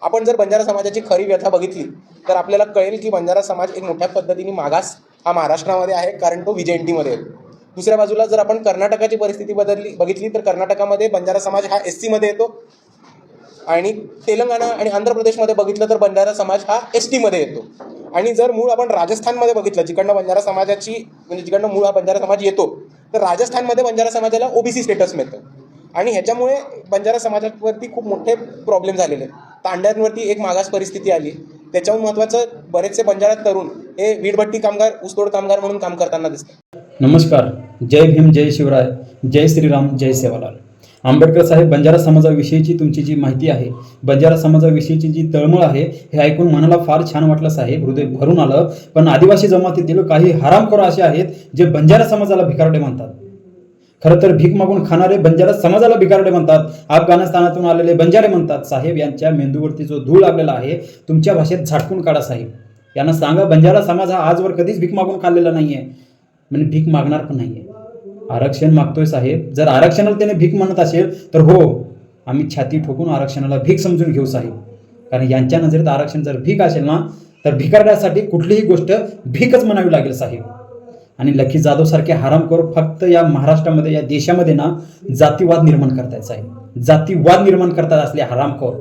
आपण जर बंजारा समाजाची खरी व्यथा बघितली तर आपल्याला कळेल की बंजारा समाज एक मोठ्या पद्धतीने मागास हा महाराष्ट्रामध्ये आहे, कारण तो व्हीजेएनटीमध्ये आहे. दुसऱ्या बाजूला जर आपण कर्नाटकाची परिस्थिती बघितली तर कर्नाटकामध्ये बंजारा समाज हा SCमध्ये येतो आणि तेलंगणा आणि आंध्र प्रदेशमध्ये बघितलं तर बंजारा समाज हा STमध्ये येतो. आणि जर मूळ आपण राजस्थानमध्ये बघितलं, जिकडनं बंजारा समाजाची जिकडनं मूळ हा बंजारा समाज येतो, तर राजस्थानमध्ये बंजारा समाजाला OBC स्टेटस मिळतं. आणि ह्याच्यामुळे बंजारा समाजावरती खूप मोठे प्रॉब्लेम झालेले आहेत. तांड्यांवरती एक मागास परिस्थिती आली. त्याच्याहून महत्त्वाचं, बरेचसे बंजारा तरुण हे वीटभट्टी कामगार, ऊसतोड कामगार म्हणून काम करताना दिसतात. नमस्कार. जय भीम, जय शिवराय, जय श्रीराम, जय सेवालाल. आंबेडकर साहेब, बंजारा समाजाविषयीची तुमची जी माहिती आहे, बंजारा समाजाविषयीची जी तळमळ आहे, हे ऐकून मनाला फार छान वाटलं साहेब, हृदय भरून आलं. पण आदिवासी जमातीतील काही हरामखोर असे आहेत जे बंजारा समाजाला भिकारडे म्हणतात. खरं तर भीक मागून खाणारे बंजारा समाजाला भिकारडे म्हणतात. अफगाणिस्तानातून आलेले बंजारे म्हणतात. साहेब, यांच्या मेंदूवरती जो धूळ लागलेला आहे, तुमच्या भाषेत झाटकून काढा साहेब. यांना सांगा बंजारा समाज हा आजवर कधीच भीक मागून खाल्लेला नाहीये, म्हणजे भीक मागणार पण नाहीये. आरक्षण मागतोय साहेब. जर आरक्षणाला त्याने भीक म्हणत असेल तर हो, आम्ही छाती ठोकून आरक्षणाला भीक समजून घेऊ साहेब. कारण यांच्या नजरेत आरक्षण जर भीक असेल ना, तर भिकारड्यासाठी कुठलीही गोष्ट भीकच म्हणावी लागेल साहेब. आणि लकी जाधव सारखे हरामखोर फक्त या महाराष्ट्रामध्ये, या देशामध्ये ना जातीवाद निर्माण करतायत साहेब. जातीवाद निर्माण करतात असले हरामखोर.